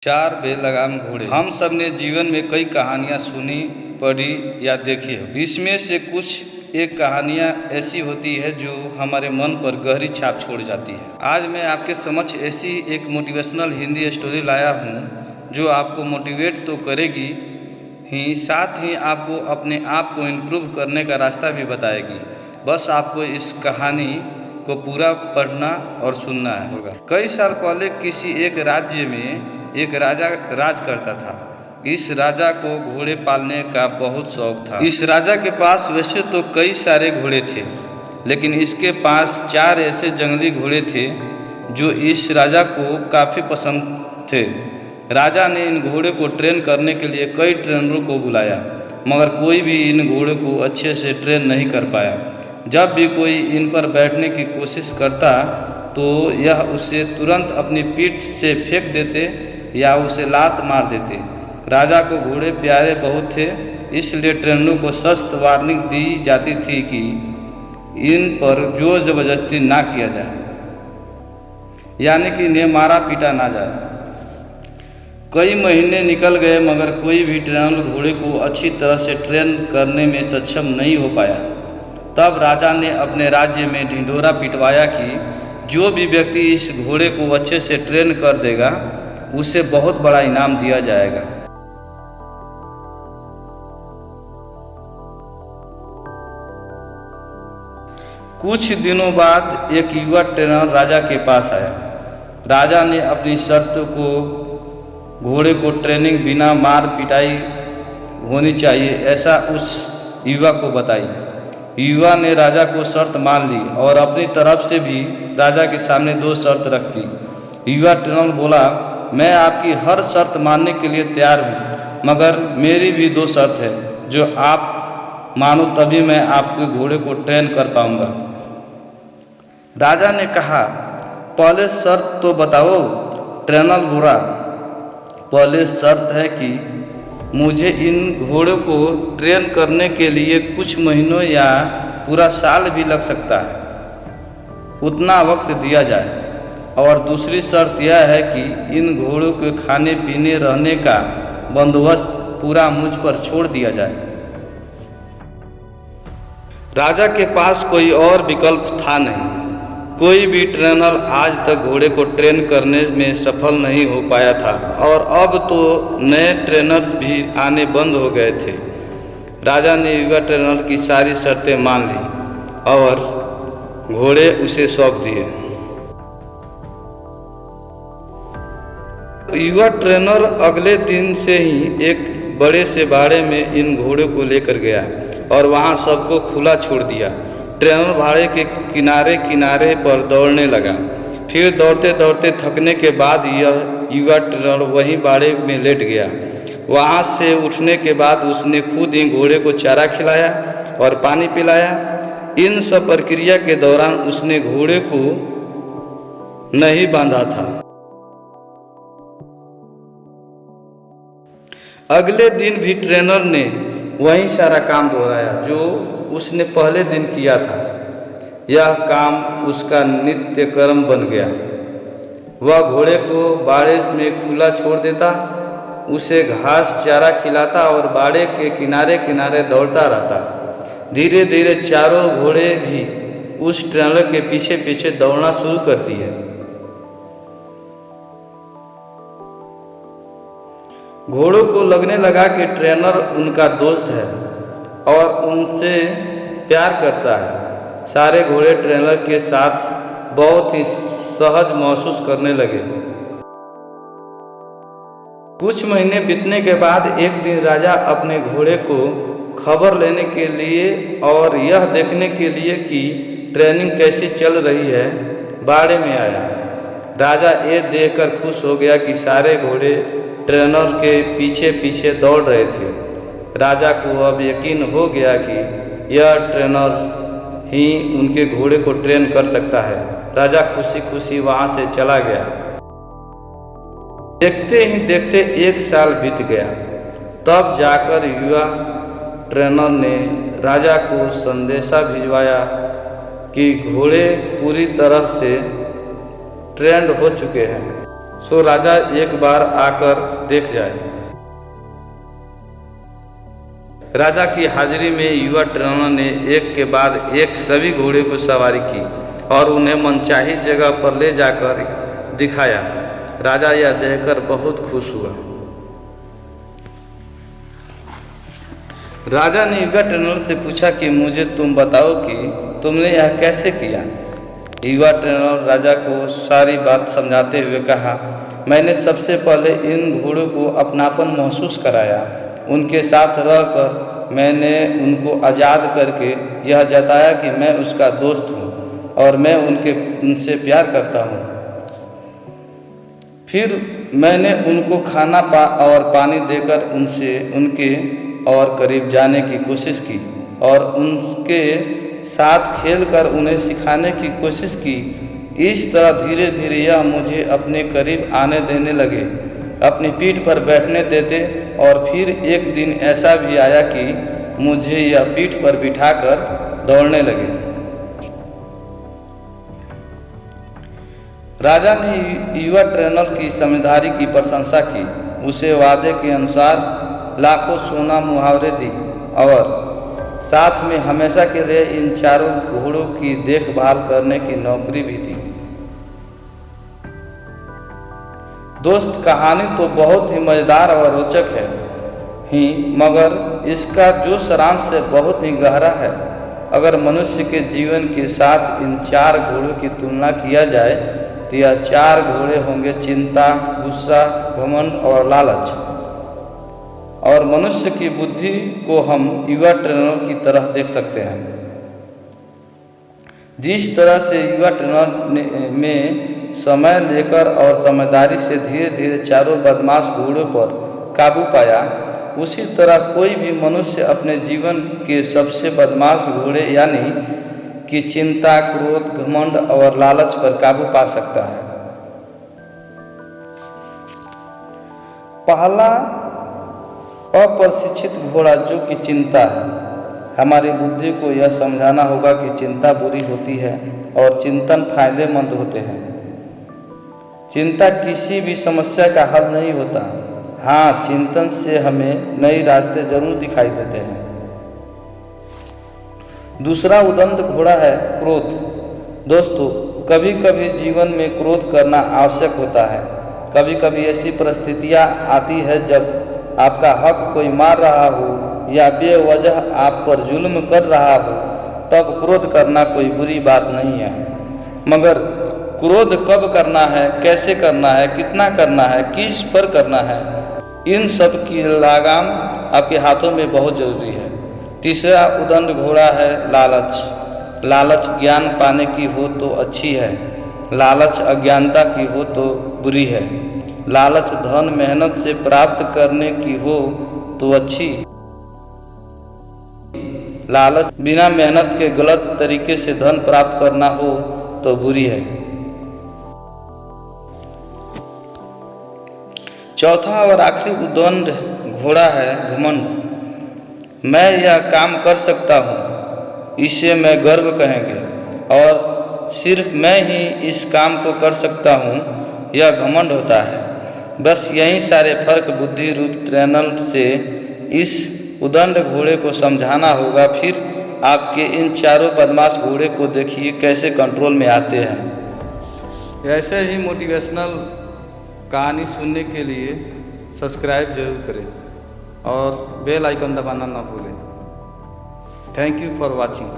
चार बेलगाम घोड़े। हम सब ने जीवन में कई कहानियाँ सुनी, पढ़ी या देखी है। इसमें से कुछ एक कहानियाँ ऐसी होती है जो हमारे मन पर गहरी छाप छोड़ जाती है। आज मैं आपके समक्ष ऐसी एक मोटिवेशनल हिंदी स्टोरी लाया हूँ जो आपको मोटिवेट तो करेगी ही, साथ ही आपको अपने आप को इम्प्रूव करने का रास्ता भी बताएगी। बस आपको इस कहानी को पूरा पढ़ना और सुनना होगा। कई साल पहले किसी एक राज्य में एक राजा राज करता था। इस राजा को घोड़े पालने का बहुत शौक था। इस राजा के पास वैसे तो कई सारे घोड़े थे, लेकिन इसके पास चार ऐसे जंगली घोड़े थे जो इस राजा को काफ़ी पसंद थे। राजा ने इन घोड़े को ट्रेन करने के लिए कई ट्रेनरों को बुलाया, मगर कोई भी इन घोड़े को अच्छे से ट्रेन नहीं कर पाया। जब भी कोई इन पर बैठने की कोशिश करता तो यह उसे तुरंत अपनी पीठ से फेंक देते या उसे लात मार देते। राजा को घोड़े प्यारे बहुत थे, इसलिए ट्रेनरों को सख्त वार्निंग दी जाती थी कि इन पर जोर जबरदस्ती ना किया जाए, यानी कि इन्हें मारा पीटा ना जाए। कई महीने निकल गए मगर कोई भी ट्रेनर घोड़े को अच्छी तरह से ट्रेन करने में सक्षम नहीं हो पाया। तब राजा ने अपने राज्य में ढिंढोरा पिटवाया कि जो भी व्यक्ति इस घोड़े को अच्छे से ट्रेन कर देगा उसे बहुत बड़ा इनाम दिया जाएगा। कुछ दिनों बाद एक युवा ट्रेनर राजा के पास आया। राजा ने अपनी शर्त को घोड़े को ट्रेनिंग बिना मार पिटाई होनी चाहिए ऐसा उस युवा को बताई। युवा ने राजा को शर्त मान ली और अपनी तरफ से भी राजा के सामने दो शर्त रख दी। युवा ट्रेनर बोला, मैं आपकी हर शर्त मानने के लिए तैयार हूँ, मगर मेरी भी दो शर्त है जो आप मानो तभी मैं आपके घोड़े को ट्रेन कर पाऊँगा। राजा ने कहा, पहले शर्त तो बताओ। ट्रेनर बोला, पहले शर्त है कि मुझे इन घोड़ों को ट्रेन करने के लिए कुछ महीनों या पूरा साल भी लग सकता है, उतना वक्त दिया जाए। और दूसरी शर्त यह है कि इन घोड़ों के खाने पीने रहने का बंदोबस्त पूरा मुझ पर छोड़ दिया जाए। राजा के पास कोई और विकल्प था नहीं। कोई भी ट्रेनर आज तक घोड़े को ट्रेन करने में सफल नहीं हो पाया था और अब तो नए ट्रेनर भी आने बंद हो गए थे। राजा ने युवा ट्रेनर की सारी शर्तें मान ली और घोड़े उसे सौंप दिए। युवा ट्रेनर अगले दिन से ही एक बड़े से बाड़े में इन घोड़ों को लेकर गया और वहां सबको खुला छोड़ दिया। ट्रेनर भाड़े के किनारे किनारे पर दौड़ने लगा। फिर दौड़ते दौड़ते थकने के बाद यह युवा ट्रेनर वहीं बाड़े में लेट गया। वहां से उठने के बाद उसने खुद ही घोड़े को चारा खिलाया और पानी पिलाया। इन सब प्रक्रिया के दौरान उसने घोड़े को नहीं बांधा था। अगले दिन भी ट्रेनर ने वही सारा काम दोहराया जो उसने पहले दिन किया था। यह काम उसका नित्य कर्म बन गया। वह घोड़े को बाड़े में खुला छोड़ देता, उसे घास चारा खिलाता और बाड़े के किनारे किनारे दौड़ता रहता। धीरे धीरे चारों घोड़े भी उस ट्रेनर के पीछे पीछे दौड़ना शुरू कर दिए। घोड़ों को लगने लगा कि ट्रेनर उनका दोस्त है और उनसे प्यार करता है। सारे घोड़े ट्रेनर के साथ बहुत ही सहज महसूस करने लगे। कुछ महीने बीतने के बाद एक दिन राजा अपने घोड़े को खबर लेने के लिए और यह देखने के लिए कि ट्रेनिंग कैसी चल रही है बाड़े में आया। राजा ये देखकर खुश हो गया कि सारे घोड़े ट्रेनर के पीछे पीछे दौड़ रहे थे। राजा को अब यकीन हो गया कि यह ट्रेनर ही उनके घोड़े को ट्रेन कर सकता है। राजा खुशी खुशी वहां से चला गया। देखते ही देखते एक साल बीत गया। तब जाकर युवा ट्रेनर ने राजा को संदेशा भिजवाया कि घोड़े पूरी तरह से ट्रेंड हो चुके हैं। सो राजा एक बार आकर देख जाए। राजा की हाजिरी में युवा ट्रेनर ने एक के बाद एक सभी घोड़े को सवारी की और उन्हें मनचाही जगह पर ले जाकर दिखाया। राजा यह देखकर बहुत खुश हुआ। राजा ने युवा ट्रेनर से पूछा कि मुझे तुम बताओ कि तुमने यह कैसे किया। युवा ट्रेनर राजा को सारी बात समझाते हुए कहा, मैंने सबसे पहले इन घोड़ों को अपनापन महसूस कराया। उनके साथ रहकर मैंने उनको आज़ाद करके यह जताया कि मैं उसका दोस्त हूँ और मैं उनसे प्यार करता हूँ। फिर मैंने उनको खाना और पानी देकर उनके और करीब जाने की कोशिश की और उनके साथ खेलकर उन्हें सिखाने की कोशिश की। इस तरह धीरे धीरे यह मुझे अपने करीब आने देने लगे, अपनी पीठ पर बैठने देते और फिर एक दिन ऐसा भी आया कि मुझे यह पीठ पर बिठाकर दौड़ने लगे। राजा ने युवा ट्रेनर की समझदारी की प्रशंसा की, उसे वादे के अनुसार लाखों सोना मुहावरे दी और साथ में हमेशा के लिए इन चारों घोड़ों की देखभाल करने की नौकरी भी दी। दोस्त, कहानी तो बहुत ही मज़ेदार और रोचक है ही, मगर इसका जो सारांश है बहुत ही गहरा है। अगर मनुष्य के जीवन के साथ इन चार घोड़ों की तुलना किया जाए तो यह चार घोड़े होंगे चिंता, गुस्सा, घमंड और लालच। और मनुष्य की बुद्धि को हम युवा ट्रेनर की तरह देख सकते हैं। जिस तरह से युवा ट्रेनर में समय लेकर और समझदारी से धीरे धीरे चारों बदमाश घोड़ों पर काबू पाया, उसी तरह कोई भी मनुष्य अपने जीवन के सबसे बदमाश घोड़े यानी कि चिंता, क्रोध, घमंड और लालच पर काबू पा सकता है। पहला अप्रशिक्षित घोड़ा जो कि चिंता है। हमारी बुद्धि को यह समझाना होगा कि चिंता बुरी होती है और चिंतन फायदेमंद होते हैं। चिंता किसी भी समस्या का हल नहीं होता। हाँ, चिंतन से हमें नए रास्ते जरूर दिखाई देते हैं। दूसरा उदंड घोड़ा है क्रोध। दोस्तों, कभी कभी जीवन में क्रोध करना आवश्यक होता है। कभी कभी ऐसी परिस्थितियाँ आती है जब आपका हक कोई मार रहा हो या बेवजह आप पर जुल्म कर रहा हो, तब क्रोध करना कोई बुरी बात नहीं है। मगर क्रोध कब करना है, कैसे करना है, कितना करना है, किस पर करना है, इन सब की लगाम आपके हाथों में बहुत जरूरी है। तीसरा उदंड घोड़ा है लालच। लालच ज्ञान पाने की हो तो अच्छी है, लालच अज्ञानता की हो तो बुरी है। लालच धन मेहनत से प्राप्त करने की हो तो अच्छी, लालच बिना मेहनत के गलत तरीके से धन प्राप्त करना हो तो बुरी है। चौथा और आखिरी उदंड घोड़ा है घमंड। मैं यह काम कर सकता हूँ, इसे मैं गर्व कहेंगे, और सिर्फ मैं ही इस काम को कर सकता हूँ, यह घमंड होता है। बस यही सारे फर्क बुद्धि रूप ट्रेनर से इस उदंड घोड़े को समझाना होगा। फिर आपके इन चारों बदमाश घोड़े को देखिए कैसे कंट्रोल में आते हैं। ऐसे ही मोटिवेशनल कहानी सुनने के लिए सब्सक्राइब जरूर करें और बेल आइकन दबाना ना भूलें। Thank you for watching.